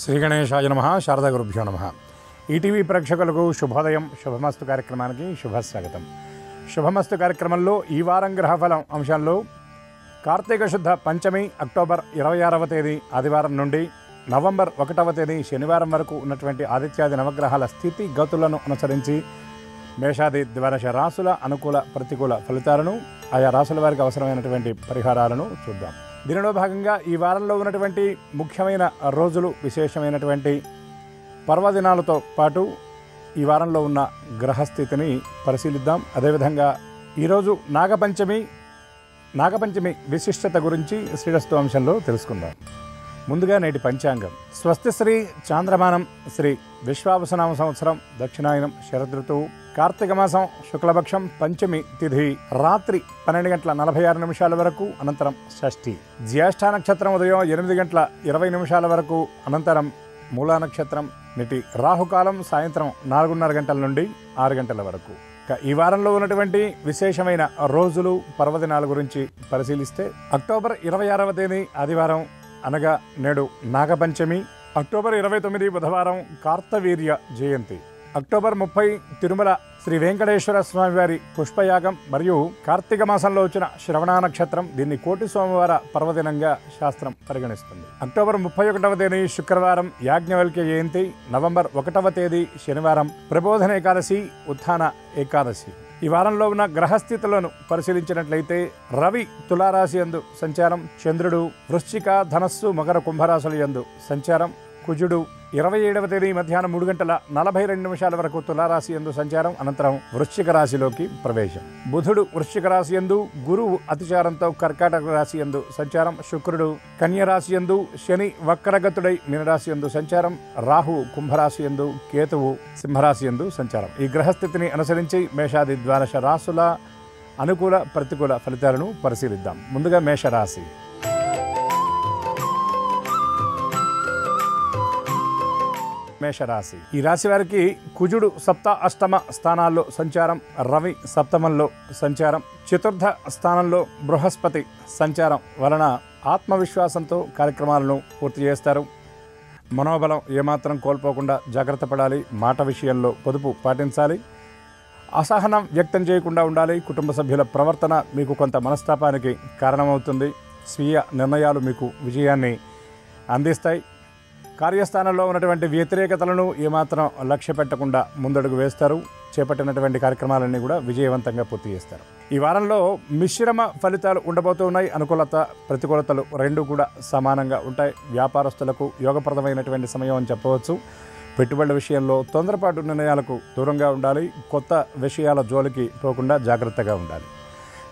శ్రీ గణేశాయ నమః. శారదా గురుభ్యో నమః. ఈటీవీ ప్రేక్షకులకు శుభోదయం. శుభమస్తు కార్యక్రమానికి శుభస్వాగతం. శుభమస్తు కార్యక్రమంలో ఈ వారం గ్రహఫలం అంశంలో కార్తీక శుద్ధ పంచమి అక్టోబర్ 26వ తేదీ ఆదివారం నుండి నవంబర్ 1వ తేదీ శనివారం వరకు ఉన్నటువంటి ఆదిత్యాది నవగ్రహాల స్థితి గతులను అనుసరించి మేషాది ద్వాదశ రాశుల అనుకూల ప్రతికూల ఫలితాలను, ఆయా రాశుల వారికి అవసరమైనటువంటి పరిహారాలను చూద్దాం. దీనిలో భాగంగా ఈ వారంలో ఉన్నటువంటి ముఖ్యమైన రోజులు, విశేషమైనటువంటి పర్వదినాలతో పాటు ఈ వారంలో ఉన్న గ్రహస్థితిని పరిశీలిద్దాం. అదేవిధంగా ఈరోజు నాగపంచమి విశిష్టత గురించి శ్రీరస్తు అంశంలో తెలుసుకుందాం. ముందుగా నేటి పంచాంగం. స్వస్తి శ్రీ చాంద్రమానం శ్రీ విశ్వావసనామ సంవత్సరం దక్షిణాయనం శరదృతువు కార్తీక మాసం శుక్లపక్షం పంచమి తిథి రాత్రి 12:46 వరకు, అనంతరం షష్ఠి. జ్యేష్ఠ నక్షత్రం ఉదయం 8:20 వరకు, అనంతరం మూలా నక్షత్రం. నేటి రాహుకాలం సాయంత్రం 4:30 నుండి 6 గంటల వరకు. ఈ వారంలో ఉన్నటువంటి విశేషమైన రోజులు, పర్వదినాల గురించి పరిశీలిస్తే అక్టోబర్ 26వ తేదీ ఆదివారం అనగా నేడు నాగపంచమి. అక్టోబర్ 29 బుధవారం కార్తవీర్య జయంతి. అక్టోబర్ 30 తిరుమల శ్రీ వెంకటేశ్వర స్వామివారి పుష్పయాగం మరియు కార్తీక మాసంలో వచ్చిన శ్రవణ నక్షత్రం. దీన్ని కోటి సోమవార పర్వదినంగా శాస్త్రం పరిగణిస్తుంది. అక్టోబర్ 31వ తేదీ శుక్రవారం యాజ్ఞవల్క్య జయంతి. నవంబర్ 1వ తేదీ శనివారం ప్రబోధన ఏకాదశి, ఉత్థాన ఏకాదశి. ఈ వారంలో ఉన్న గ్రహస్థితులను పరిశీలించినట్లయితే రవి తులారాశి యందు సంచారం, చంద్రుడు వృశ్చిక, ధనస్సు, మకర, కుంభరాశుల యందు సంచారం, కుజుడు 27వ తేదీ మధ్యాహ్నం 3:42 వరకు తులారాశి యందు సంచారం, అనంతరం వృశ్చిక రాశిలోకి ప్రవేశం. బుధుడు వృశ్చిక రాశి యందు, గురువు అతిచారంతో కర్కాటక రాశి యందు సంచారం, శుక్రుడు కన్య రాశి యందు, శని వక్రగతుడై మీనరాశి యందు సంచారం, రాహు కుంభరాశి యందు, కేతువు సింహరాశి యందు సంచారం. ఈ గ్రహస్థితిని అనుసరించి మేషాది ద్వాదశ రాశుల అనుకూల ప్రతికూల ఫలితాలను పరిశీలిద్దాం. ముందుగా మేషరాశి. మేషరాశి. ఈ రాశి వారికి కుజుడు సప్త అష్టమ స్థానాల్లో సంచారం, రవి సప్తమంలో సంచారం, చతుర్థ స్థానంలో బృహస్పతి సంచారం వలన ఆత్మవిశ్వాసంతో కార్యక్రమాలను పూర్తి చేస్తారు. మనోబలం ఏమాత్రం కోల్పోకుండా జాగ్రత్త పడాలి. మాట విషయంలో పొదుపు పాటించాలి. అసహనం వ్యక్తం చేయకుండా ఉండాలి. కుటుంబ సభ్యుల ప్రవర్తన మీకు కొంత మనస్తాపానికి కారణమవుతుంది. స్వీయ నిర్ణయాలు మీకు విజయాన్ని అందిస్తాయి. కార్యస్థానంలో ఉన్నటువంటి వ్యతిరేకతలను ఏమాత్రం లక్ష్య పెట్టకుండా ముందడుగు వేస్తారు. చేపట్టినటువంటి కార్యక్రమాలన్నీ కూడా విజయవంతంగా పూర్తి చేస్తారు. ఈ వారంలో మిశ్రమ ఫలితాలు ఉండబోతున్నాయి. అనుకూలత ప్రతికూలతలు రెండు కూడా సమానంగా ఉంటాయి. వ్యాపారస్తులకు యోగప్రదమైనటువంటి సమయం అని చెప్పవచ్చు. పెట్టుబడుల విషయంలో తొందరపాటు నిర్ణయాలకు దూరంగా ఉండాలి. కొత్త విషయాల జోలికి పోకుండా జాగ్రత్తగా ఉండాలి.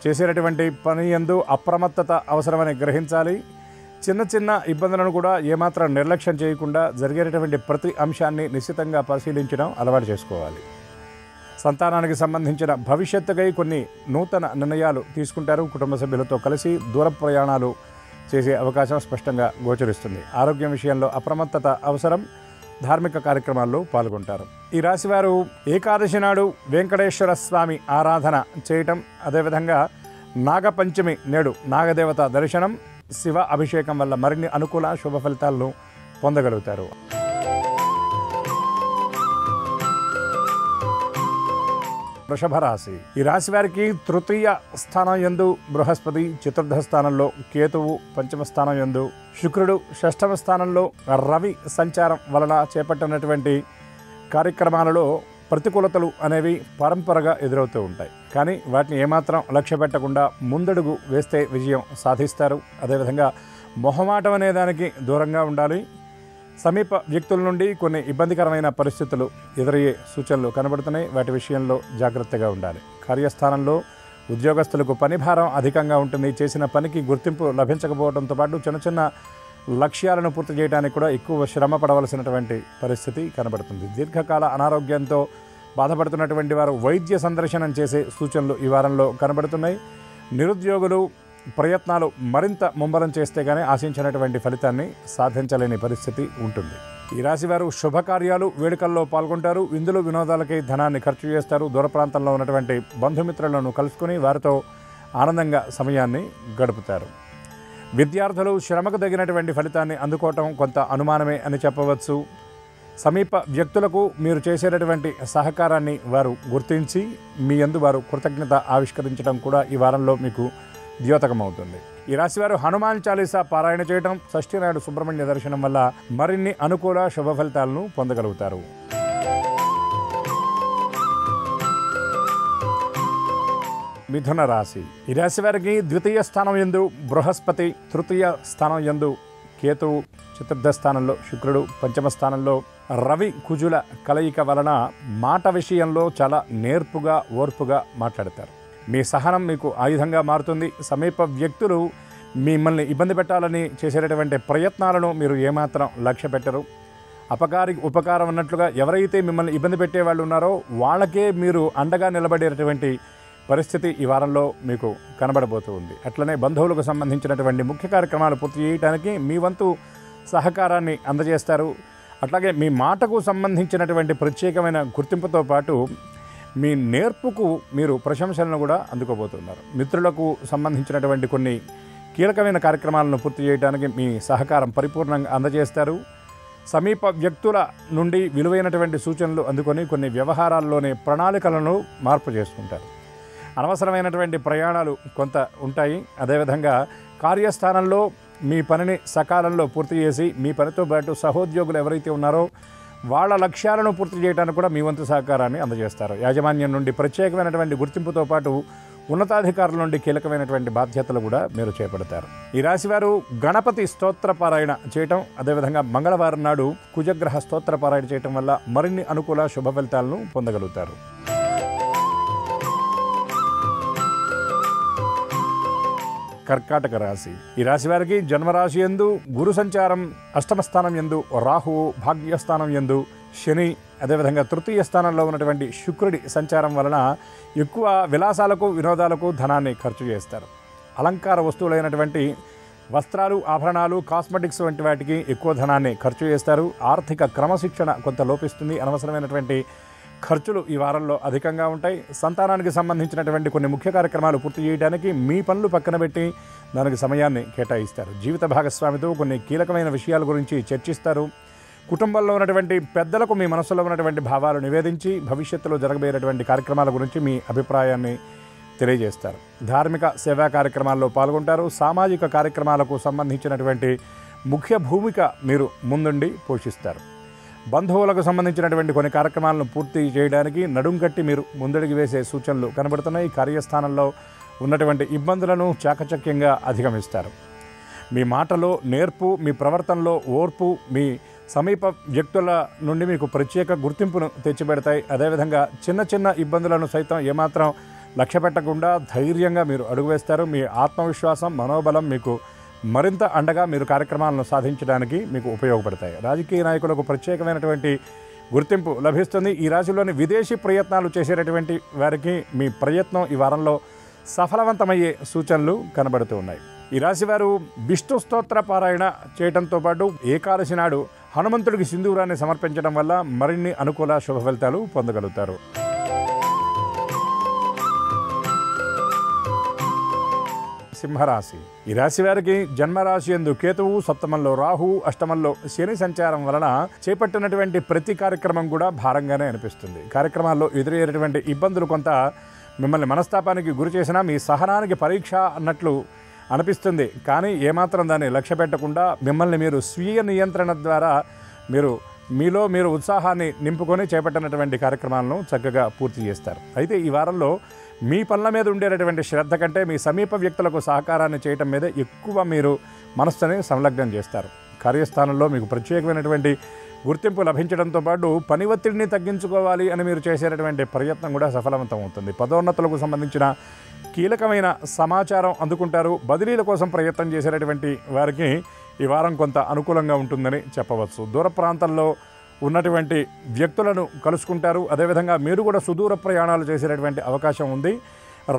చేసేటటువంటి పని యందు అప్రమత్తత అవసరమని గ్రహించాలి. చిన్న చిన్న ఇబ్బందులను కూడా ఏమాత్రం నిర్లక్ష్యం చేయకుండా జరిగేటటువంటి ప్రతి అంశాన్ని నిశ్చితంగా పరిశీలించడం అలవాటు చేసుకోవాలి. సంతానానికి సంబంధించిన భవిష్యత్తుకై కొన్ని నూతన నిర్ణయాలు తీసుకుంటారు. కుటుంబ సభ్యులతో కలిసి దూర ప్రయాణాలు చేసే అవకాశం స్పష్టంగా గోచరిస్తుంది. ఆరోగ్యం విషయంలో అప్రమత్తత అవసరం. ధార్మిక కార్యక్రమాల్లో పాల్గొంటారు. ఈ రాశివారు ఏకాదశి నాడు వెంకటేశ్వర స్వామి ఆరాధన చేయటం, అదేవిధంగా నాగపంచమి నేడు నాగదేవత దర్శనం, శివ అభిషేకం వల్ల మరిన్ని అనుకూల శుభ ఫలితాలను పొందగలుగుతారు. వృషభ రాశి. ఈ రాశి వారికి తృతీయ స్థానం యందు బృహస్పతి, చతుర్థ స్థానంలో కేతువు, పంచమ స్థానం యందు శుక్రుడు, షష్ఠమ స్థానంలో రవి సంచారం వలన చేపట్టినటువంటి కార్యక్రమాలలో ప్రతికూలతలు అనేవి పరంపరగా ఎదురవుతూ ఉంటాయి. కానీ వాటిని ఏమాత్రం లక్ష్య పెట్టకుండా ముందడుగు వేస్తే విజయం సాధిస్తారు. అదేవిధంగా మొహమాటం అనే దానికి దూరంగా ఉండాలి. సమీప వ్యక్తుల నుండి కొన్ని ఇబ్బందికరమైన పరిస్థితులు ఎదురయ్యే సూచనలు కనబడుతున్నాయి. వాటి విషయంలో జాగ్రత్తగా ఉండాలి. కార్యస్థానంలో ఉద్యోగస్తులకు పని భారం అధికంగా ఉంటుంది. చేసిన పనికి గుర్తింపు లభించకపోవడంతో పాటు చిన్న చిన్న లక్ష్యాలను పూర్తి చేయడానికి కూడా ఎక్కువ శ్రమ పడవలసినటువంటి పరిస్థితి కనబడుతుంది. దీర్ఘకాల అనారోగ్యంతో బాధపడుతున్నటువంటి వారు వైద్య సందర్శనం చేసే సూచనలు ఈ వారంలో కనబడుతున్నాయి. నిరుద్యోగులు ప్రయత్నాలు మరింత ముమ్మరం చేస్తే కానీ ఆశించినటువంటి ఫలితాన్ని సాధించలేని పరిస్థితి ఉంటుంది. ఈ రాశివారు శుభకార్యాలు, వేడుకల్లో పాల్గొంటారు. విందులు వినోదాలకై ధనాన్ని ఖర్చు చేస్తారు. దూర ప్రాంతంలో ఉన్నటువంటి బంధుమిత్రులను కలుసుకుని వారితో ఆనందంగా సమయాన్ని గడుపుతారు. విద్యార్థులు శ్రమకు తగినటువంటి ఫలితాన్ని అందుకోవటం కొంత అనుమానమే అని చెప్పవచ్చు. సమీప వ్యక్తులకు మీరు చేసేటటువంటి సహకారాన్ని వారు గుర్తించి మీ యందు వారు కృతజ్ఞత ఆవిష్కరించడం కూడా ఈ వారంలో మీకు ద్యోతకమవుతుంది. ఈ రాశివారు హనుమాన్ చాలీసా పారాయణ చేయటం, షష్ఠినాడు సుబ్రహ్మణ్య దర్శనం వల్ల మరిన్ని అనుకూల శుభ ఫలితాలను పొందగలుగుతారు. మిథున రాశి. ఈ రాశి వారికి ద్వితీయ స్థానం యందు బృహస్పతి, తృతీయ స్థానం యందు కేతువు, చతుర్థ స్థానంలో శుక్రుడు, పంచమ స్థానంలో రవి కుజుల కలయిక వలన మాట విషయంలో చాలా నేర్పుగా ఓర్పుగా మాట్లాడతారు. మీ సహనం మీకు ఆయుధంగా మారుతుంది. సమీప వ్యక్తులు మిమ్మల్ని ఇబ్బంది పెట్టాలని చేసేటటువంటి ప్రయత్నాలను మీరు ఏమాత్రం లక్ష్య పెట్టరు. అపకారికి ఉపకారం అన్నట్లుగా ఎవరైతే మిమ్మల్ని ఇబ్బంది పెట్టేవాళ్ళు ఉన్నారో వాళ్ళకే మీరు అండగా నిలబడేటటువంటి పరిస్థితి ఈ వారంలో మీకు కనబడబోతూ ఉంది. అట్లనే బంధువులకు సంబంధించినటువంటి ముఖ్య కార్యక్రమాలు పూర్తి చేయడానికి మీ వంతు సహకారాన్ని అందజేస్తారు. అట్లాగే మీ మాటకు సంబంధించినటువంటి ప్రత్యేకమైన గుర్తింపుతో పాటు మీ నేర్పుకు మీరు ప్రశంసలను కూడా అందుకోబోతున్నారు. మిత్రులకు సంబంధించినటువంటి కొన్ని కీలకమైన కార్యక్రమాలను పూర్తి చేయడానికి మీ సహకారం పరిపూర్ణంగా అందజేస్తారు. సమీప వ్యక్తుల నుండి విలువైనటువంటి సూచనలు అందుకొని కొన్ని వ్యవహారాల్లోనే ప్రణాళికలను మార్పు చేసుకుంటారు. అనవసరమైనటువంటి ప్రయాణాలు కొంత ఉంటాయి. అదేవిధంగా కార్యస్థానంలో మీ పనిని సకాలంలో పూర్తి చేసి మీ పనితో పాటు సహోద్యోగులు ఎవరైతే ఉన్నారో వాళ్ళ లక్ష్యాలను పూర్తి చేయడానికి కూడా మీ వంతు సహకారాన్ని అందజేస్తారు. యాజమాన్యం నుండి ప్రత్యేకమైనటువంటి గుర్తింపుతో పాటు ఉన్నతాధికారుల నుండి కీలకమైనటువంటి బాధ్యతలు కూడా మీరు చేపడతారు. ఈ రాశివారు గణపతి స్తోత్ర పారాయణ చేయటం, అదేవిధంగా మంగళవారం నాడు కుజగ్రహ స్తోత్ర పారాయణ చేయటం వల్ల మరిన్ని అనుకూల శుభ ఫలితాలను పొందగలుగుతారు. కర్కాటక రాశి. ఈ రాశి వారికి జన్మరాశి యందు గురు సంచారం, అష్టమ స్థానం యందు రాహువు, భాగ్యస్థానం యందు శని, అదేవిధంగా తృతీయ స్థానంలో ఉన్నటువంటి శుక్రుడి సంచారం వలన ఎక్కువ విలాసాలకు వినోదాలకు ధనాన్ని ఖర్చు చేస్తారు. అలంకార వస్తువులైనటువంటి వస్త్రాలు, ఆభరణాలు, కాస్మెటిక్స్ వంటి వాటికి ఎక్కువ ధనాన్ని ఖర్చు చేస్తారు. ఆర్థిక క్రమశిక్షణ కొంత లోపిస్తుంది. అనవసరమైనటువంటి ఖర్చులు ఈ వారంలో అధికంగా ఉంటాయి. సంతానానికి సంబంధించినటువంటి కొన్ని ముఖ్య కార్యక్రమాలు పూర్తి చేయడానికి మీ పనులు పక్కన పెట్టి దానికి సమయాన్ని కేటాయిస్తారు. జీవిత భాగస్వామితో కొన్ని కీలకమైన విషయాల గురించి చర్చిస్తారు. కుటుంబంలో ఉన్నటువంటి పెద్దలకు మీ మనసులో ఉన్నటువంటి భావాలు నివేదించి భవిష్యత్తులో జరగబోయేటువంటి కార్యక్రమాల గురించి మీ అభిప్రాయాన్ని తెలియజేస్తారు. ధార్మిక సేవా కార్యక్రమాల్లో పాల్గొంటారు. సామాజిక కార్యక్రమాలకు సంబంధించినటువంటి ముఖ్య భూమిక మీరు ముందుండి పోషిస్తారు. బంధువులకు సంబంధించినటువంటి కొన్ని కార్యక్రమాలను పూర్తి చేయడానికి నడుం కట్టి మీరు ముందడుగు వేసే సూచనలు కనబడుతున్నాయి. కార్యస్థానంలో ఉన్నటువంటి ఇబ్బందులను చాకచక్యంగా అధిగమిస్తారు. మీ మాటలో నేర్పు, మీ ప్రవర్తనలో ఓర్పు మీ సమీప వ్యక్తుల నుండి మీకు ప్రత్యేక గుర్తింపును తెచ్చిపెడతాయి. అదేవిధంగా చిన్న చిన్న ఇబ్బందులను సైతం ఏమాత్రం లక్ష్య పెట్టకుండా ధైర్యంగా మీరు అడుగు వేస్తారు. మీ ఆత్మవిశ్వాసం, మనోబలం మీకు మరింత అండగా మీరు కార్యక్రమాలను సాధించడానికి మీకు ఉపయోగపడతాయి. రాజకీయ నాయకులకు ప్రత్యేకమైనటువంటి గుర్తింపు లభిస్తుంది. ఈ రాశిలోని విదేశీ ప్రయత్నాలు చేసేటటువంటి వారికి మీ ప్రయత్నం ఈ వారంలో సఫలవంతమయ్యే సూచనలు కనబడుతూ ఉన్నాయి. ఈ రాశివారు విష్ణు స్తోత్ర పారాయణ చేయడంతో పాటు ఏకాదశి నాడు హనుమంతుడికి సింధూరాన్ని సమర్పించడం వల్ల మరిన్ని అనుకూల శుభ ఫలితాలు పొందగలుగుతారు. సింహరాశి. ఈ రాశి వారికి జన్మరాశి యందు కేతువు, సప్తమంలో రాహువు, అష్టమంలో శని సంచారం వలన చేపట్టినటువంటి ప్రతి కార్యక్రమం కూడా భారంగానే అనిపిస్తుంది. కార్యక్రమాల్లో ఎదురయ్యేటువంటి ఇబ్బందులు కొంత మిమ్మల్ని మనస్తాపానికి గురి చేసినా మీ సహనానికి పరీక్ష అన్నట్లు అనిపిస్తుంది. కానీ ఏమాత్రం దాన్ని లక్ష్య పెట్టకుండా మిమ్మల్ని మీరు స్వీయ నియంత్రణ ద్వారా మీలో మీరు ఉత్సాహాన్ని నింపుకొని చేపట్టినటువంటి కార్యక్రమాలను చక్కగా పూర్తి చేస్తారు. అయితే ఈ వారంలో మీ పనుల మీద ఉండేటటువంటి శ్రద్ధ కంటే మీ సమీప వ్యక్తులకు సహకారాన్ని చేయటం మీద ఎక్కువ మీరు మనస్సుని సంలగ్నం చేస్తారు. కార్యస్థానంలో మీకు ప్రత్యేకమైనటువంటి గుర్తింపు లభించడంతో పాటు పని ఒత్తిడిని తగ్గించుకోవాలి అని మీరు చేసేటటువంటి ప్రయత్నం కూడా సఫలవంతం అవుతుంది. పదోన్నతులకు సంబంధించిన కీలకమైన సమాచారం అందుకుంటారు. బదిలీల కోసం ప్రయత్నం చేసేటటువంటి వారికి ఈ వారం కొంత అనుకూలంగా ఉంటుందని చెప్పవచ్చు. దూర ప్రాంతాల్లో ఉన్నటువంటి వ్యక్తులను కలుసుకుంటారు. అదేవిధంగా మీరు కూడా సుదూర ప్రయాణాలు చేసేటటువంటి అవకాశం ఉంది.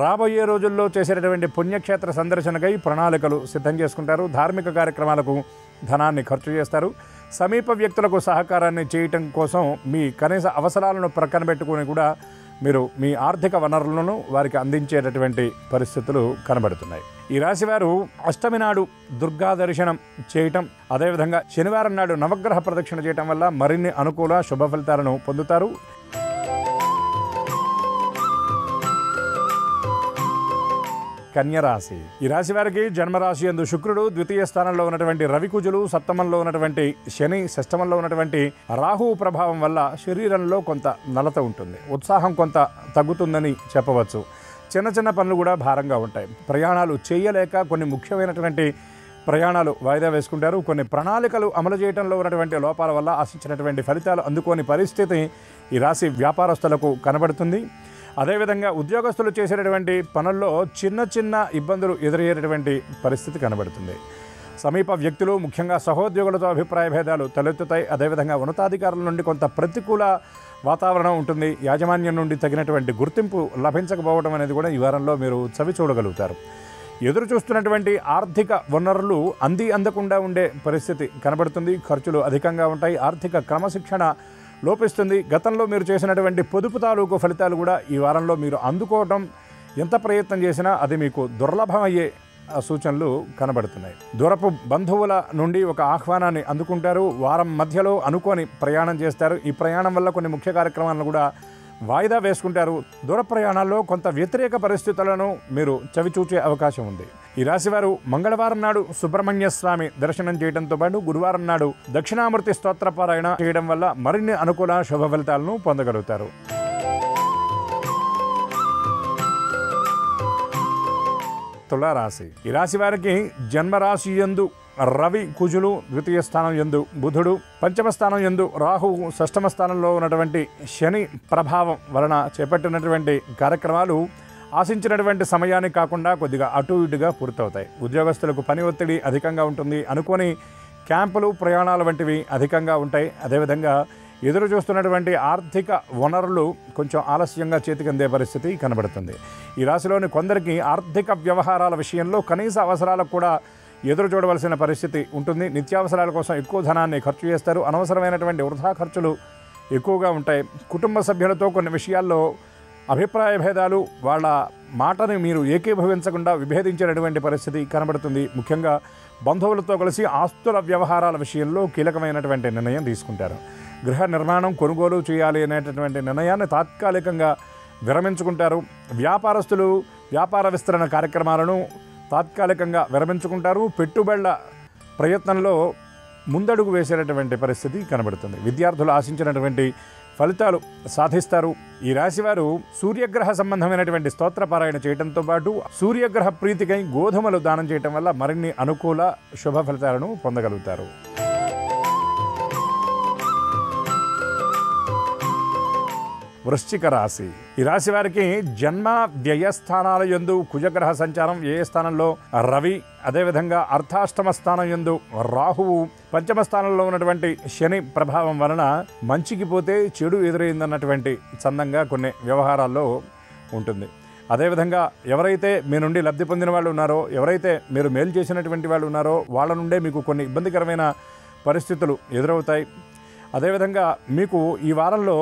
రాబోయే రోజుల్లో చేసేటటువంటి పుణ్యక్షేత్ర సందర్శనకై ప్రణాళికలు సిద్ధం చేసుకుంటారు. ధార్మిక కార్యక్రమాలకు ధనాన్ని ఖర్చు చేస్తారు. సమీప వ్యక్తులకు సహకారాన్ని చేయటం కోసం మీ కనీస అవసరాలను ప్రక్కన పెట్టుకుని కూడా మీరు మీ ఆర్థిక వనరులను వారికి అందించేటటువంటి పరిస్థితులు కనబడుతున్నాయి. ఈ రాశివారు అష్టమి నాడు దుర్గా దర్శనం చేయటం, అదేవిధంగా శనివారం నాడు నవగ్రహ ప్రదక్షిణ చేయటం వల్ల మరిన్ని అనుకూల శుభ ఫలితాలను పొందుతారు. కన్యరాశి. ఈ రాశి వారికి జన్మరాశి యందు శుక్రుడు, ద్వితీయ స్థానంలో ఉన్నటువంటి రవికుజులు, సప్తమంలో ఉన్నటువంటి శని, షష్టమంలో ఉన్నటువంటి రాహువు ప్రభావం వల్ల శరీరంలో కొంత నలత ఉంటుంది. ఉత్సాహం కొంత తగ్గుతుందని చెప్పవచ్చు. చిన్న చిన్న పనులు కూడా భారంగా ఉంటాయి. ప్రయాణాలు చేయలేక కొన్ని ముఖ్యమైనటువంటి ప్రయాణాలు వాయిదా వేసుకుంటారు. కొన్ని ప్రణాళికలు అమలు చేయడంలో ఉన్నటువంటి లోపాల వల్ల ఆశించినటువంటి ఫలితాలు అందుకోని పరిస్థితి ఈ రాశి వ్యాపారస్తులకు కనబడుతుంది. అదేవిధంగా ఉద్యోగస్తులు చేసేటటువంటి పనుల్లో చిన్న చిన్న ఇబ్బందులు ఎదురయ్యేటటువంటి పరిస్థితి కనబడుతుంది. సమీప వ్యక్తులు, ముఖ్యంగా సహోద్యోగులతో అభిప్రాయ భేదాలు తలెత్తుతాయి. అదేవిధంగా ఉన్నతాధికారుల నుండి కొంత ప్రతికూల వాతావరణం ఉంటుంది. యాజమాన్యం నుండి తగినటువంటి గుర్తింపు లభించకపోవడం అనేది కూడా ఈ వారంలో మీరు చవి చూడగలుగుతారు. ఎదురు చూస్తున్నటువంటి ఆర్థిక వనరులు అందకుండా ఉండే పరిస్థితి కనబడుతుంది. ఖర్చులు అధికంగా ఉంటాయి. ఆర్థిక క్రమశిక్షణ లోపిస్తుంది. గతంలో మీరు చేసినటువంటి పొదుపు తాలూకు ఫలితాలు కూడా ఈ వారంలో మీరు అందుకోవటం ఎంత ప్రయత్నం చేసినా అది మీకు దుర్లభమయ్యే సూచనలు కనబడుతున్నాయి. దూరపు బంధువుల నుండి ఒక ఆహ్వానాన్ని అందుకుంటారు. వారం మధ్యలో అనుకొని ప్రయాణం చేస్తారు. ఈ ప్రయాణం వల్ల కొన్ని ముఖ్య కార్యక్రమాలను కూడా వాయిదా వేసుకుంటారు. దూర ప్రయాణాల్లో కొంత వ్యతిరేక పరిస్థితులను మీరు చవిచూచే అవకాశం ఉంది. ఈ రాశివారు మంగళవారం నాడు సుబ్రహ్మణ్య స్వామి దర్శనం చేయడంతో పాటు గురువారం నాడు దక్షిణామూర్తి స్తోత్రపారాయణ చేయడం వల్ల మరిన్ని అనుకూల శుభ ఫలితాలను పొందగలుగుతారు. తులారాశి. ఈ రాశి వారికి జన్మరాశి యందు రవి కుజులు, ద్వితీయ స్థానం యందు బుధుడు, పంచమ స్థానం యందు రాహువు, షష్టమ స్థానంలో ఉన్నటువంటి శని ప్రభావం వలన చేపట్టినటువంటి కార్యక్రమాలు ఆశించినటువంటి సమయానికి కాకుండా కొద్దిగా అటు ఇటుగా పూర్తవుతాయి. ఉద్యోగస్తులకు పని ఒత్తిడి అధికంగా ఉంటుంది. అనుకోని క్యాంపులు, ప్రయాణాలు వంటివి అధికంగా ఉంటాయి. అదేవిధంగా ఎదురు చూస్తున్నటువంటి ఆర్థిక వనరులు కొంచెం ఆలస్యంగా చేతికందే పరిస్థితి కనబడుతుంది. ఈ రాశిలోని కొందరికి ఆర్థిక వ్యవహారాల విషయంలో కనీస అవసరాలకు కూడా ఎదురు చూడవలసిన పరిస్థితి ఉంటుంది. నిత్యావసరాల కోసం ఎక్కువ ధనాన్ని ఖర్చు చేస్తారు. అనవసరమైనటువంటి వృధా ఖర్చులు ఎక్కువగా ఉంటాయి. కుటుంబ సభ్యులతో కొన్ని విషయాల్లో అభిప్రాయ భేదాలు, వాళ్ళ మాటని మీరు ఏకీభవించకుండా విభేదించినటువంటి పరిస్థితి కనబడుతుంది. ముఖ్యంగా బంధువులతో కలిసి ఆస్తుల వ్యవహారాల విషయంలో కీలకమైనటువంటి నిర్ణయం తీసుకుంటారు. గృహ నిర్మాణం, కొనుగోలు చేయాలి అనేటటువంటి నిర్ణయాన్ని తాత్కాలికంగా విరమించుకుంటారు. వ్యాపారస్తులు వ్యాపార విస్తరణ కార్యక్రమాలను తాత్కాలికంగా విరమించుకుంటారు. పెట్టుబడుల ప్రయత్నంలో ముందడుగు వేసేటటువంటి పరిస్థితి కనబడుతుంది. విద్యార్థులు ఆశించినటువంటి ఫలితాలు సాధిస్తారు. ఈ రాశివారు సూర్యగ్రహ సంబంధమైనటువంటి స్తోత్రపారాయణ చేయడంతో పాటు సూర్యగ్రహ ప్రీతికై గోధుమలు దానం చేయటం వల్ల మరిన్ని అనుకూల శుభ ఫలితాలను పొందగలుగుతారు. వృశ్చిక రాశి. ఈ రాశి వారికి జన్మ వ్యయస్థానాల యందు కుజగ్రహ సంచారం, వ్యయ స్థానంలో రవి, అదేవిధంగా అర్థాష్టమ స్థానం యందు రాహువు, పంచమ స్థానంలో ఉన్నటువంటి శని ప్రభావం వలన మంచికి పోతే చెడు ఎదురైందన్నటువంటి చందంగా కొన్ని వ్యవహారాల్లో ఉంటుంది. అదేవిధంగా ఎవరైతే మీ నుండి లబ్ధి పొందిన వాళ్ళు ఉన్నారో, ఎవరైతే మీరు మేలు చేసినటువంటి వాళ్ళు ఉన్నారో వాళ్ళ నుండే మీకు కొన్ని ఇబ్బందికరమైన పరిస్థితులు ఎదురవుతాయి. అదేవిధంగా మీకు ఈ వారంలో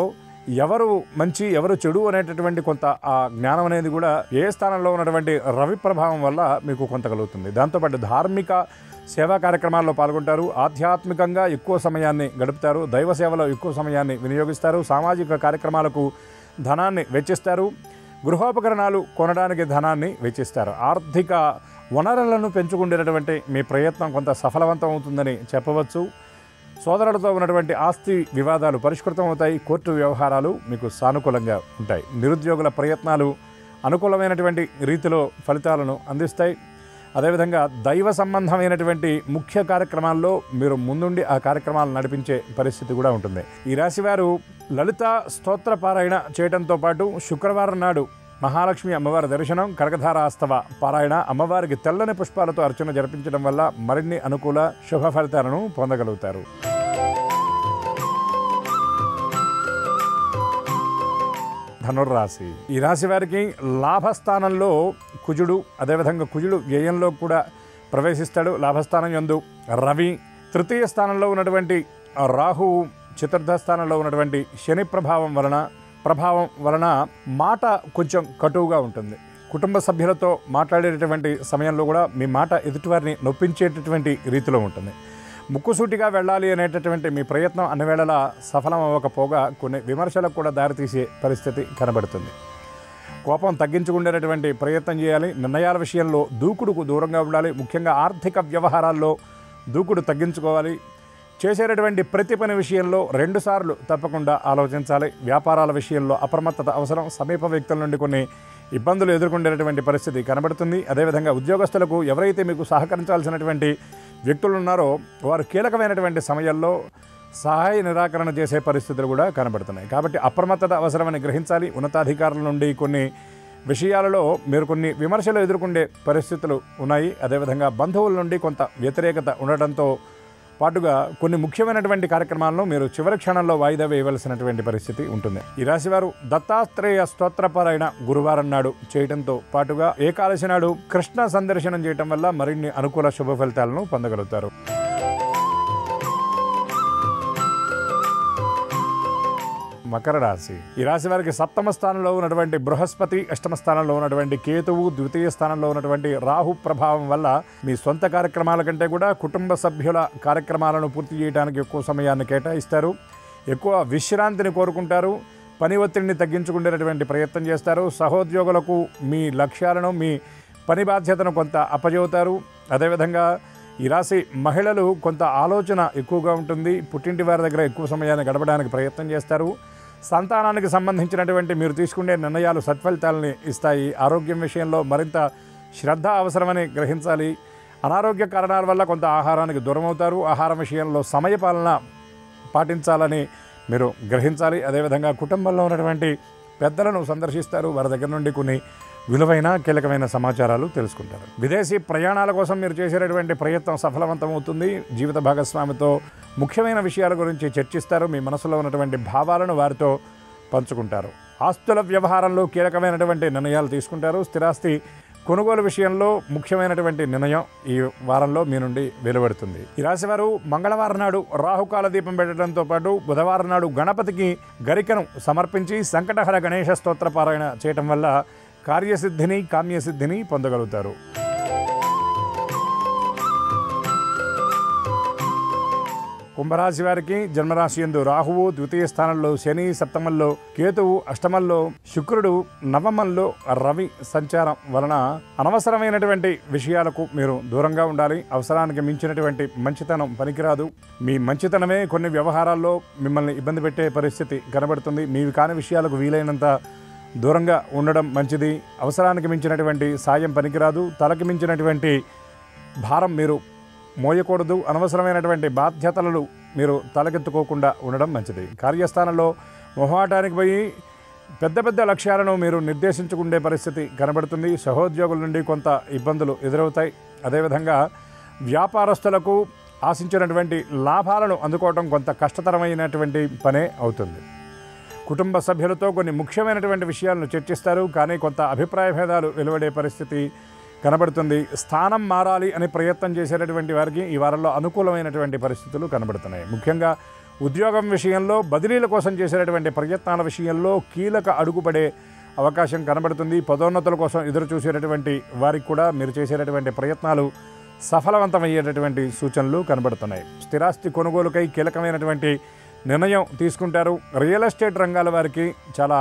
ఎవరు మంచి ఎవరు చెడు అనేటటువంటి కొంత ఆ జ్ఞానం అనేది కూడా ఏ స్థానంలో ఉన్నటువంటి రవి ప్రభావం వల్ల మీకు కొంత కలుగుతుంది. దాంతోపాటు ధార్మిక సేవా కార్యక్రమాల్లో పాల్గొంటారు. ఆధ్యాత్మికంగా ఎక్కువ సమయాన్ని గడుపుతారు. దైవ సేవలో ఎక్కువ సమయాన్ని వినియోగిస్తారు. సామాజిక కార్యక్రమాలకు ధనాన్ని వెచ్చిస్తారు. గృహోపకరణాలు కొనడానికి ధనాన్ని వెచ్చిస్తారు. ఆర్థిక వనరులను పెంచుకునేటటువంటి మీ ప్రయత్నం కొంత సఫలవంతం అవుతుందని చెప్పవచ్చు. సోదరులతో ఉన్నటువంటి ఆస్తి వివాదాలు పరిష్కృతం అవుతాయి. కోర్టు వ్యవహారాలు మీకు సానుకూలంగా ఉంటాయి. నిరుద్యోగుల ప్రయత్నాలు అనుకూలమైనటువంటి రీతిలో ఫలితాలను అందిస్తాయి. అదేవిధంగా దైవ సంబంధమైనటువంటి ముఖ్య కార్యక్రమాల్లో మీరు ముందుండి ఆ కార్యక్రమాలను నడిపించే పరిస్థితి కూడా ఉంటుంది. ఈ రాశివారు లలిత స్తోత్రపారాయణ చేయడంతో పాటు శుక్రవారం నాడు మహాలక్ష్మి అమ్మవారి దర్శనం, కనకధారాస్తవ పారాయణ, అమ్మవారికి తెల్లని పుష్పాలతో అర్చన జరిపించడం వల్ల మరిన్ని అనుకూల శుభ ఫలితాలను పొందగలుగుతారు. ధనుర్రాశి. ఈ రాశి వారికి లాభస్థానంలో కుజుడు, అదేవిధంగా కుజుడు వ్యయంలో కూడా ప్రవేశిస్తాడు. లాభస్థానం యందు రవి, తృతీయ స్థానంలో ఉన్నటువంటి రాహువు, చతుర్థ స్థానంలో ఉన్నటువంటి శని ప్రభావం వలన ప్రభావం వలన మాట కొంచెం కటువుగా ఉంటుంది. కుటుంబ సభ్యులతో మాట్లాడేటటువంటి సమయంలో కూడా మీ మాట ఎదుటివారిని నొప్పించేటటువంటి రీతిలో ఉంటుంది. ముక్కుసూటిగా వెళ్ళాలి అనేటటువంటి మీ ప్రయత్నం అన్ని వేళలా సఫలం అవ్వకపోగా కొన్ని విమర్శలకు కూడా దారితీసే పరిస్థితి కనబడుతుంది. కోపం తగ్గించుకునేటటువంటి ప్రయత్నం చేయాలి. నిర్ణయాల విషయంలో దూకుడుకు దూరంగా ఉండాలి. ముఖ్యంగా ఆర్థిక వ్యవహారాల్లో దూకుడు తగ్గించుకోవాలి. చేసేటటువంటి ప్రతి పని విషయంలో 2 సార్లు తప్పకుండా ఆలోచించాలి. వ్యాపారాల విషయంలో అప్రమత్తత అవసరం. సమీప వ్యక్తుల నుండి కొన్ని ఇబ్బందులు ఎదుర్కొనేటటువంటి పరిస్థితి కనబడుతుంది. అదేవిధంగా ఉద్యోగస్తులకు ఎవరైతే మీకు సహకరించాల్సినటువంటి వ్యక్తులు ఉన్నారో వారు కీలకమైనటువంటి సమయాల్లో సహాయ నిరాకరణ చేసే పరిస్థితులు కూడా కనబడుతున్నాయి. కాబట్టి అప్రమత్తత అవసరమని గ్రహించాలి. ఉన్నతాధికారుల నుండి కొన్ని విషయాలలో మీరు కొన్ని విమర్శలు ఎదుర్కొనే పరిస్థితులు ఉన్నాయి. అదేవిధంగా బంధువుల నుండి కొంత వ్యతిరేకత ఉండటంతో పాటుగా కొన్ని ముఖ్యమైనటువంటి కార్యక్రమాలను మీరు చివరి క్షణంలో వాయిదా వేయవలసినటువంటి పరిస్థితి ఉంటుంది. ఈ రాశివారు దత్తాత్రేయ స్తోత్రపారాయణ గురువారం నాడు చేయడంతో పాటుగా ఏకాదశి నాడు కృష్ణ సందర్శనం చేయటం వల్ల మరిన్ని అనుకూల శుభ ఫలితాలను పొందగలుగుతారు. మకర రాశి. ఈ రాశి వారికి 7వ స్థానంలో ఉన్నటువంటి బృహస్పతి, 8వ స్థానంలో ఉన్నటువంటి కేతువు, 2వ స్థానంలో ఉన్నటువంటి రాహు ప్రభావం వల్ల మీ సొంత కార్యక్రమాల కంటే కూడా కుటుంబ సభ్యుల కార్యక్రమాలను పూర్తి చేయడానికి ఎక్కువ సమయాన్ని కేటాయిస్తారు. ఎక్కువ విశ్రాంతిని కోరుకుంటారు. పని ఒత్తిడిని తగ్గించుకునేటటువంటి ప్రయత్నం చేస్తారు. సహోద్యోగులకు మీ లక్ష్యాలను, మీ పని బాధ్యతను కొంత అప్పజెబుతారు. అదేవిధంగా ఈ రాశి మహిళలు కొంత ఆలోచన ఎక్కువగా ఉంటుంది. పుట్టింటి వారి దగ్గర ఎక్కువ సమయాన్ని గడపడానికి ప్రయత్నం చేస్తారు. సంతానానికి సంబంధించినటువంటి మీరు తీసుకునే నిర్ణయాలు సత్ఫలితాలని ఇస్తాయి. ఆరోగ్యం విషయంలో మరింత శ్రద్ధ అవసరమని గ్రహించాలి. అనారోగ్య కారణాల వల్ల కొంత ఆహారానికి దూరం అవుతారు. ఆహారం విషయంలో సమయపాలన పాటించాలని మీరు గ్రహించాలి. అదేవిధంగా కుటుంబంలో ఉన్నటువంటి పెద్దలను సందర్శిస్తారు. వారి దగ్గర నుండి కొన్ని విలువైన కీలకమైన సమాచారాలు తెలుసుకుంటారు. విదేశీ ప్రయాణాల కోసం మీరు చేసేటటువంటి ప్రయత్నం సఫలవంతమవుతుంది. జీవిత భాగస్వామితో ముఖ్యమైన విషయాల గురించి చర్చిస్తారు. మీ మనసులో ఉన్నటువంటి భావాలను వారితో పంచుకుంటారు. ఆస్తుల వ్యవహారంలో కీలకమైనటువంటి నిర్ణయాలు తీసుకుంటారు. స్థిరాస్తి కొనుగోలు విషయంలో ముఖ్యమైనటువంటి నిర్ణయం ఈ వారంలో మీ నుండి వెలువడుతుంది. ఈ రాశివారు మంగళవారం నాడు రాహుకాల దీపం పెట్టడంతో పాటు బుధవారం నాడు గణపతికి గరికను సమర్పించి సంకటహర గణేశ స్తోత్ర పారాయణ చేయటం వల్ల కార్యసిద్ధిని, కామ్యసిద్ధిని పొందగలుగుతారు. కుంభరాశి వారికి జన్మరాశి యందు రాహువు, 2వ స్థానంలో శని, సప్తమంలో కేతువు, అష్టమంలో శుక్రుడు, నవమంలో రవి సంచారం వలన అనవసరమైనటువంటి విషయాలకు మీరు దూరంగా ఉండాలి. అవసరానికి మించినటువంటి మంచితనం పనికిరాదు. మీ మంచితనమే కొన్ని వ్యవహారాల్లో మిమ్మల్ని ఇబ్బంది పెట్టే పరిస్థితి కనబడుతుంది. మీవి కాని విషయాలకు వీలైనంత దూరంగా ఉండడం మంచిది. అవసరానికి మించినటువంటి సాయం పనికిరాదు. తలకి మించినటువంటి భారం మీరు మోయకూడదు. అనవసరమైనటువంటి బాధ్యతలను మీరు తలకెత్తుకోకుండా ఉండడం మంచిది. కార్యస్థానంలో మొహమాటానికి పోయి పెద్ద పెద్ద లక్ష్యాలను మీరు నిర్దేశించుకునే పరిస్థితి కనబడుతుంది. సహోద్యోగుల నుండి కొంత ఇబ్బందులు ఎదురవుతాయి. అదేవిధంగా వ్యాపారస్తులకు ఆశించినటువంటి లాభాలను అందుకోవడం కొంత కష్టతరమైనటువంటి పనే అవుతుంది. కుటుంబ సభ్యులతో కొన్ని ముఖ్యమైనటువంటి విషయాలను చర్చిస్తారు. కానీ కొంత అభిప్రాయ భేదాలు వెలువడే పరిస్థితి కనబడుతుంది. స్థానం మారాలి అని ప్రయత్నం చేసేటటువంటి వారికి ఈ వారంలో అనుకూలమైనటువంటి పరిస్థితులు కనబడుతున్నాయి. ముఖ్యంగా ఉద్యోగం విషయంలో బదిలీల కోసం చేసేటటువంటి ప్రయత్నాల విషయంలో కీలక అడుగుపడే అవకాశం కనబడుతుంది. పదోన్నతుల కోసం ఎదురు చూసేటటువంటి వారికి కూడా మీరు చేసేటటువంటి ప్రయత్నాలు సఫలవంతమయ్యేటటువంటి సూచనలు కనబడుతున్నాయి. స్థిరాస్తి కొనుగోలుకై కీలకమైనటువంటి నిర్ణయం తీసుకుంటారు. రియల్ ఎస్టేట్ రంగాల వారికి చాలా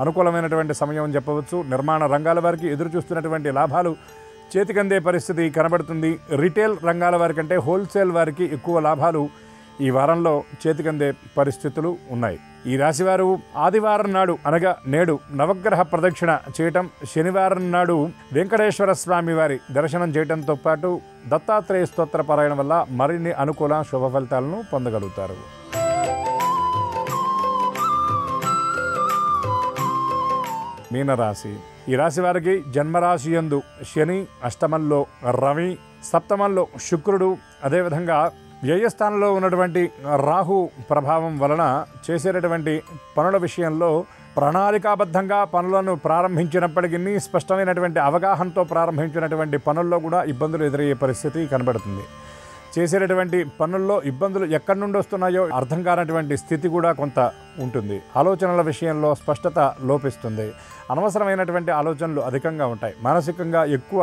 అనుకూలమైనటువంటి సమయం అని చెప్పవచ్చు. నిర్మాణ రంగాల వారికి ఎదురు చూస్తున్నటువంటి లాభాలు చేతికందే పరిస్థితి కనబడుతుంది. రిటైల్ రంగాల వారి కంటే హోల్సేల్ వారికి ఎక్కువ లాభాలు ఈ వారంలో చేతికందే పరిస్థితులు ఉన్నాయి. ఈ రాశివారు ఆదివారం నాడు అనగా నేడు నవగ్రహ ప్రదక్షిణ చేయటం, శనివారం నాడు వెంకటేశ్వర స్వామి వారి దర్శనం చేయడంతో పాటు దత్తాత్రేయ స్తోత్ర పారాయణ వల్ల మరిన్ని అనుకూల శుభ ఫలితాలను పొందగలుగుతారు. మీనరాశి. ఈ రాశి వారికి జన్మరాశి యందు శని, అష్టమంలో రవి, సప్తమంలో శుక్రుడు, అదేవిధంగా వ్యయస్థానంలో ఉన్నటువంటి రాహు ప్రభావం వలన చేసేటటువంటి పనుల విషయంలో ప్రణాళికాబద్ధంగా పనులను ప్రారంభించినప్పటికీ స్పష్టమైనటువంటి అవగాహనతో ప్రారంభించినటువంటి పనుల్లో కూడా ఇబ్బందులు ఎదురయ్యే పరిస్థితి కనబడుతుంది. చేసేటటువంటి పనుల్లో ఇబ్బందులు ఎక్కడి నుండి వస్తున్నాయో అర్థం కానటువంటి స్థితి కూడా కొంత ఉంటుంది. ఆలోచనల విషయంలో స్పష్టత లోపిస్తుంది. అనవసరమైనటువంటి ఆలోచనలు అధికంగా ఉంటాయి. మానసికంగా ఎక్కువ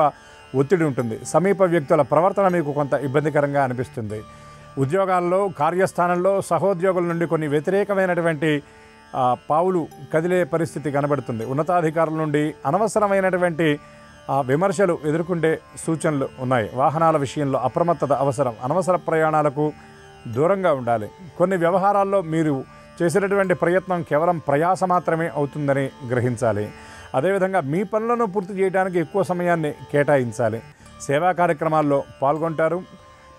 ఒత్తిడి ఉంటుంది. సమీప వ్యక్తుల ప్రవర్తన మీకు కొంత ఇబ్బందికరంగా అనిపిస్తుంది. ఉద్యోగాల్లో, కార్యస్థానంలో సహోద్యోగుల నుండి కొన్ని వ్యతిరేకమైనటువంటి పావులు కదిలే పరిస్థితి కనబడుతుంది. ఉన్నతాధికారుల నుండి అనవసరమైనటువంటి విమర్శలు ఎదుర్కొంటే సూచనలు ఉన్నాయి. వాహనాల విషయంలో అప్రమత్తత అవసరం. అనవసర ప్రయాణాలకు దూరంగా ఉండాలి. కొన్ని వ్యవహారాల్లో మీరు చేసేటటువంటి ప్రయత్నం కేవలం ప్రయాస మాత్రమే అవుతుందని గ్రహించాలి. అదేవిధంగా మీ పనులను పూర్తి చేయడానికి ఎక్కువ సమయాన్ని కేటాయించాలి. సేవా కార్యక్రమాల్లో పాల్గొంటారు.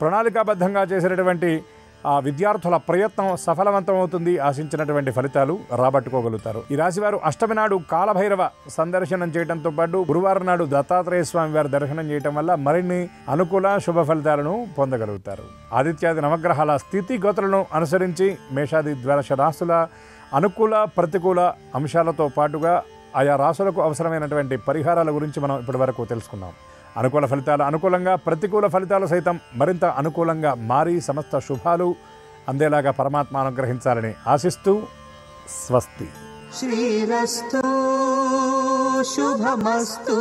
ప్రణాళికాబద్ధంగా చేసేటటువంటి విద్యార్థుల ప్రయత్నం సఫలవంతమవుతుంది. ఆశించినటువంటి ఫలితాలు రాబట్టుకోగలుగుతారు. ఈ రాశివారు అష్టమి నాడు కాలభైరవ సందర్శనం చేయడంతో పాటు గురువారం నాడు దత్తాత్రేయ స్వామి వారి దర్శనం చేయడం వల్ల మరిన్ని అనుకూల శుభ ఫలితాలను పొందగలుగుతారు. ఆదిత్యాది నవగ్రహాల స్థితిగతులను అనుసరించి మేషాది ద్వాదశ రాశుల అనుకూల ప్రతికూల అంశాలతో పాటుగా ఆయా రాశులకు అవసరమైనటువంటి పరిహారాల గురించి మనం ఇప్పటివరకు తెలుసుకున్నాం. అనుకూల ఫలితాలు అనుకూలంగా, ప్రతికూల ఫలితాలు సైతం మరింత అనుకూలంగా మారి సమస్త శుభాలు అందేలాగా పరమాత్మ అనుగ్రహించాలని ఆశిస్తూ స్వస్తి. శ్రీరస్తు శుభమస్తు.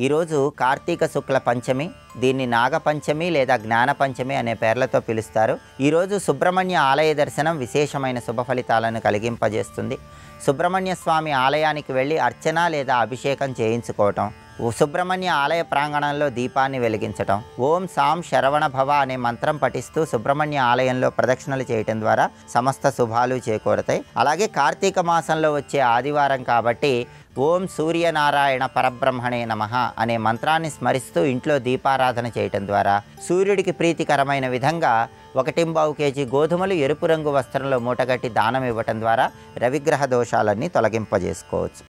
ఈరోజు కార్తీక శుక్ల పంచమి, దీన్ని నాగపంచమి లేదా జ్ఞాన పంచమి అనే పేర్లతో పిలుస్తారు. ఈరోజు సుబ్రహ్మణ్య ఆలయ దర్శనం విశేషమైన శుభ ఫలితాలను కలిగింపజేస్తుంది. సుబ్రహ్మణ్య స్వామి ఆలయానికి వెళ్ళి అర్చన లేదా అభిషేకం చేయించుకోవటం, సుబ్రహ్మణ్య ఆలయ ప్రాంగణంలో దీపాన్ని వెలిగించటం, ఓం సాం శరవణ భవ అనే మంత్రం పఠిస్తూ సుబ్రహ్మణ్య ఆలయంలో ప్రదక్షిణలు చేయటం ద్వారా సమస్త శుభాలు చేకూరతాయి. అలాగే కార్తీక మాసంలో వచ్చే ఆదివారం కాబట్టి ఓం సూర్యనారాయణ పరబ్రహ్మణే నమః అనే మంత్రాన్ని స్మరిస్తూ ఇంట్లో దీపారాధన చేయటం ద్వారా సూర్యుడికి ప్రీతికరమైన విధంగా 1.25 కేజీ గోధుమలు ఎరుపు రంగు వస్త్రంలో మూటగట్టి దానం ఇవ్వటం ద్వారా రవిగ్రహ దోషాలన్నీ తొలగింపజేసుకోవచ్చు.